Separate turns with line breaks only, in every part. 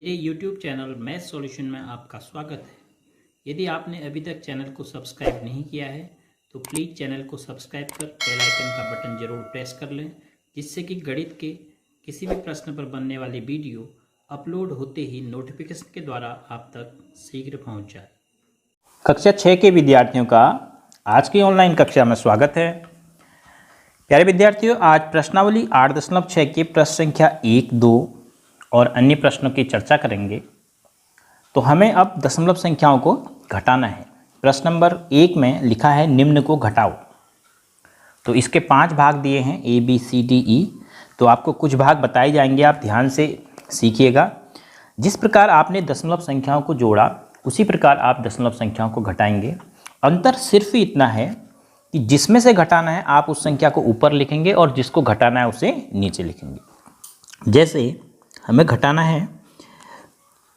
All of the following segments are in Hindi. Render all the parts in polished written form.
ये YouTube चैनल मैथ सॉल्यूशन में आपका स्वागत है। यदि आपने अभी तक चैनल को सब्सक्राइब नहीं किया है तो प्लीज़ चैनल को सब्सक्राइब कर बेल आइकन का बटन ज़रूर प्रेस कर लें, जिससे कि गणित के किसी भी प्रश्न पर बनने वाली वीडियो अपलोड होते ही नोटिफिकेशन के द्वारा आप तक शीघ्र पहुंच जाए।
कक्षा 6 के विद्यार्थियों का आज की ऑनलाइन कक्षा में स्वागत है। प्यारे विद्यार्थियों, आज प्रश्नावली 8.6 की प्रश्न संख्या 1, 2 और अन्य प्रश्नों की चर्चा करेंगे। तो हमें अब दशमलव संख्याओं को घटाना है। प्रश्न नंबर 1 में लिखा है निम्न को घटाओ। तो इसके 5 भाग दिए हैं A, B, C, D, E। तो आपको कुछ भाग बताए जाएंगे, आप ध्यान से सीखिएगा। जिस प्रकार आपने दशमलव संख्याओं को जोड़ा उसी प्रकार आप दशमलव संख्याओं को घटाएंगे। अंतर सिर्फ इतना है कि जिसमें से घटाना है आप उस संख्या को ऊपर लिखेंगे और जिसको घटाना है उसे नीचे लिखेंगे। जैसे हमें घटाना है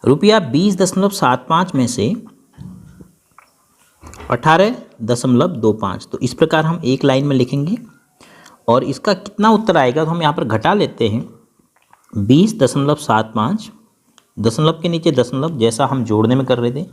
₹20.75 में से 18.25। तो इस प्रकार हम एक लाइन में लिखेंगे और इसका कितना उत्तर आएगा तो हम यहाँ पर घटा लेते हैं। 20.75 दशमलव के नीचे दशमलव, जैसा हम जोड़ने में कर रहे थे।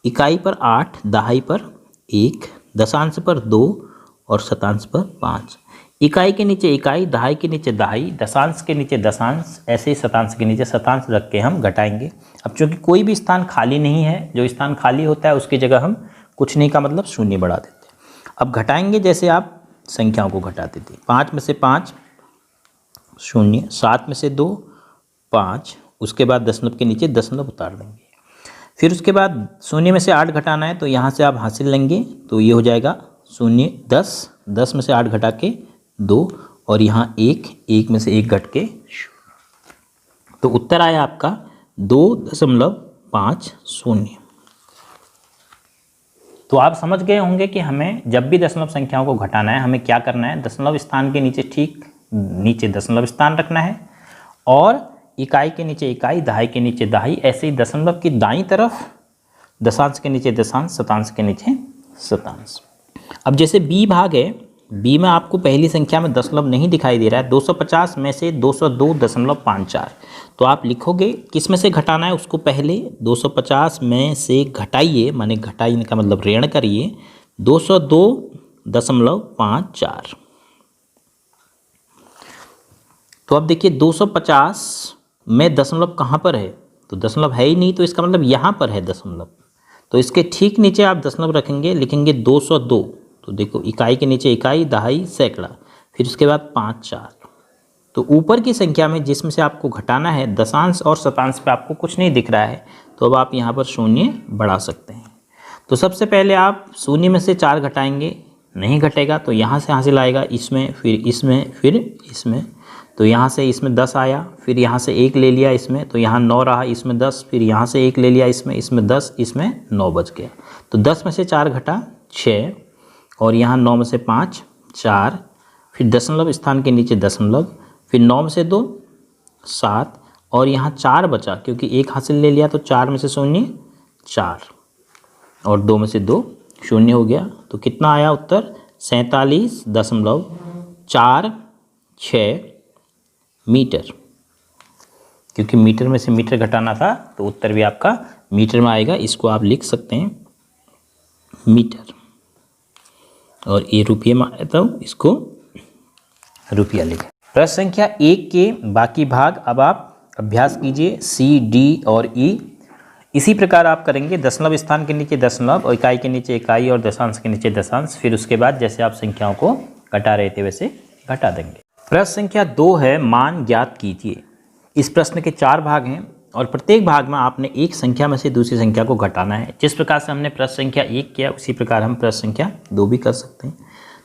इकाई पर 8, दहाई पर 1, दशांश पर 2 और शतांश पर 5। इकाई के नीचे इकाई, दहाई के नीचे दहाई, दशांश के नीचे दशांश, ऐसे ही शतांश के नीचे शतांश रख के हम घटाएंगे। अब चूंकि कोई भी स्थान खाली नहीं है, जो स्थान खाली होता है उसकी जगह हम कुछ नहीं का मतलब शून्य बढ़ा देते हैं। अब घटाएंगे जैसे आप संख्याओं को घटाते थे। 5 में से 5 0, 7 में से 2 5, उसके बाद दशमलव के नीचे दशमलव उतार देंगे। फिर उसके बाद 0 में से 8 घटाना है तो यहाँ से आप हासिल लेंगे, तो ये हो जाएगा 0, 10, 10 में से 8 घटा के 2 और यहाँ 1, 1 में से 1 घट के 0। तो उत्तर आया आपका 2.50। तो आप समझ गए होंगे कि हमें जब भी दशमलव संख्याओं को घटाना है हमें क्या करना है। दशमलव स्थान के नीचे ठीक नीचे दशमलव स्थान रखना है और इकाई के नीचे इकाई, दहाई के नीचे दहाई, ऐसे ही दशमलव की दाईं तरफ दशांश के नीचे दशांश, शतांश के नीचे शतांश। अब जैसे बी भाग है, बी में आपको पहली संख्या में दशमलव नहीं दिखाई दे रहा है। 250 में से 202.54। तो आप लिखोगे किस में से घटाना है उसको पहले 250 में से घटाइए, माने घटाइए का मतलब ऋण करिए 202.54। तो अब देखिए 250 में दशमलव कहाँ पर है, तो दशमलव है ही नहीं, तो इसका मतलब यहाँ पर है दशमलव। तो इसके ठीक नीचे आप दशमलव रखेंगे, लिखेंगे 202। तो देखो इकाई के नीचे इकाई, दहाई, सैकड़ा, फिर उसके बाद 5, 4। तो ऊपर की संख्या में जिसमें से आपको घटाना है दशांश और शतांश पे आपको कुछ नहीं दिख रहा है, तो अब आप यहाँ पर 0 बढ़ा सकते हैं। तो सबसे पहले आप 0 में से 4 घटाएंगे, नहीं घटेगा तो यहाँ से हासिल आएगा, इसमें फिर इसमें फिर इसमें। तो यहाँ से इसमें 10 आया, फिर यहाँ से 1 ले लिया इसमें, तो यहाँ 9 रहा, इसमें 10, फिर यहाँ से 1 ले लिया इसमें 10, इसमें 9 बच गया। तो 10 में से 4 घटा 6 और यहाँ 9 में से 5 4, फिर दशमलव स्थान के नीचे दशमलव, फिर 9 में से 2 7 और यहाँ 4 बचा क्योंकि 1 हासिल ले लिया, तो 4 में से 0 4 और 2 में से 2 0 हो गया। तो कितना आया उत्तर 47.46 मीटर। क्योंकि मीटर में से मीटर घटाना था तो उत्तर भी आपका मीटर में आएगा। इसको आप लिख सकते हैं मीटर और ये रुपये में आया तो इसको रुपया लिखें। प्रश्न संख्या 1 के बाकी भाग अब आप अभ्यास कीजिए C, D और E। इसी प्रकार आप करेंगे, दशमलव स्थान के नीचे दशमलव और इकाई के नीचे इकाई और दशांश के नीचे दशांश। फिर उसके बाद जैसे आप संख्याओं को घटा रहे थे वैसे घटा देंगे। प्रश्न संख्या 2 है मान ज्ञात कीजिए। इस प्रश्न के 4 भाग हैं और प्रत्येक भाग में आपने एक संख्या में से दूसरी संख्या को घटाना है। जिस प्रकार से हमने प्रश्न संख्या 1 किया उसी प्रकार हम प्रश्न संख्या 2 भी कर सकते हैं।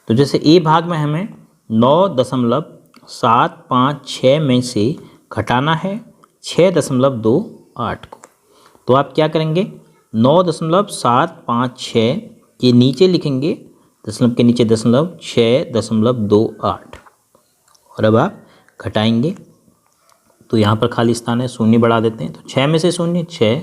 तो जैसे ए भाग में हमें 9.756 में से घटाना है 6.28 को। तो आप क्या करेंगे 9.756 के नीचे लिखेंगे दशमलव के नीचे दशमलव 6.28 और अब आप घटाएंगे तो यहाँ पर खाली स्थान है, 0 बढ़ा देते हैं। तो 6 में से 0 6,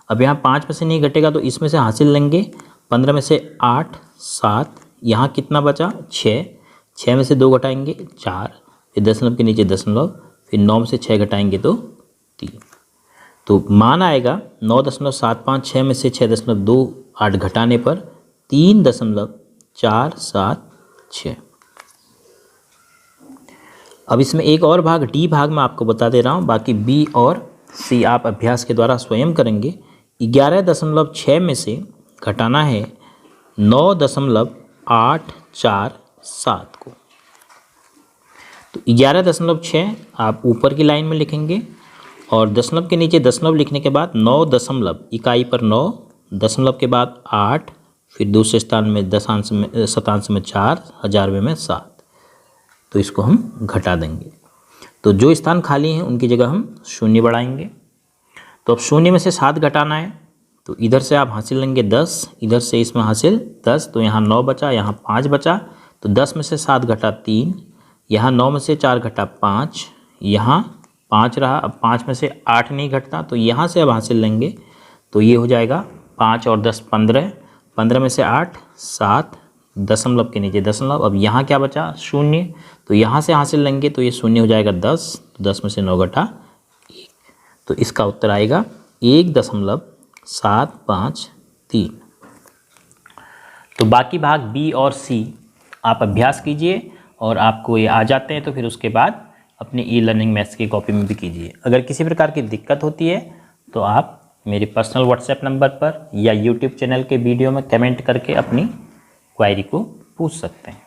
अब यहाँ 5 में से नहीं घटेगा तो इसमें से हासिल लेंगे। 15 में से 8 7, यहाँ कितना बचा 6, 6 में से 2 घटाएंगे 4, फिर दशमलव के नीचे दशमलव, फिर 9 में से 6 घटाएंगे तो 3। तो मान आएगा 9.756 में से 6.28 घटाने पर 3.476। अब इसमें एक और भाग डी भाग में आपको बता दे रहा हूँ, बाकी बी और सी आप अभ्यास के द्वारा स्वयं करेंगे। 11.6 में से घटाना है 9.847 को। तो 11.6 आप ऊपर की लाइन में लिखेंगे और दशमलव के नीचे दशमलव लिखने के बाद 9 दशमलव, इकाई पर 9, दशमलव के बाद 8, फिर दूसरे स्थान में दशांश में शतांश में 4, हजारवे में 7। तो इसको हम घटा देंगे। तो जो स्थान खाली हैं उनकी जगह हम शून्य बढ़ाएंगे। तो अब शून्य में से 7 घटाना है, तो इधर से आप हासिल लेंगे 10, इधर से इसमें हासिल 10, तो यहाँ 9 बचा, यहाँ 5 बचा। तो 10 में से 7 घटा 3, यहाँ 9 में से 4 घटा 5, यहाँ 5 रहा। अब 5 में से 8 नहीं घटता, तो यहाँ से अब हासिल लेंगे, तो ये हो जाएगा 5 और 10 15, 15 में से 8 7, दशमलव के नीचे दशमलव। अब यहाँ क्या बचा? शून्य। तो यहाँ से हासिल लेंगे तो ये शून्य हो जाएगा 10, तो 10 में से 9 घटा 1। तो इसका उत्तर आएगा 1.753। तो बाकी भाग बी और सी आप अभ्यास कीजिए और आपको ये आ जाते हैं तो फिर उसके बाद अपनी ई लर्निंग मैथ्स की कॉपी में भी कीजिए। अगर किसी प्रकार की दिक्कत होती है तो आप मेरे पर्सनल व्हाट्सएप नंबर पर या यूट्यूब चैनल के वीडियो में कमेंट करके अपनी क्वायरी को पूछ सकते हैं।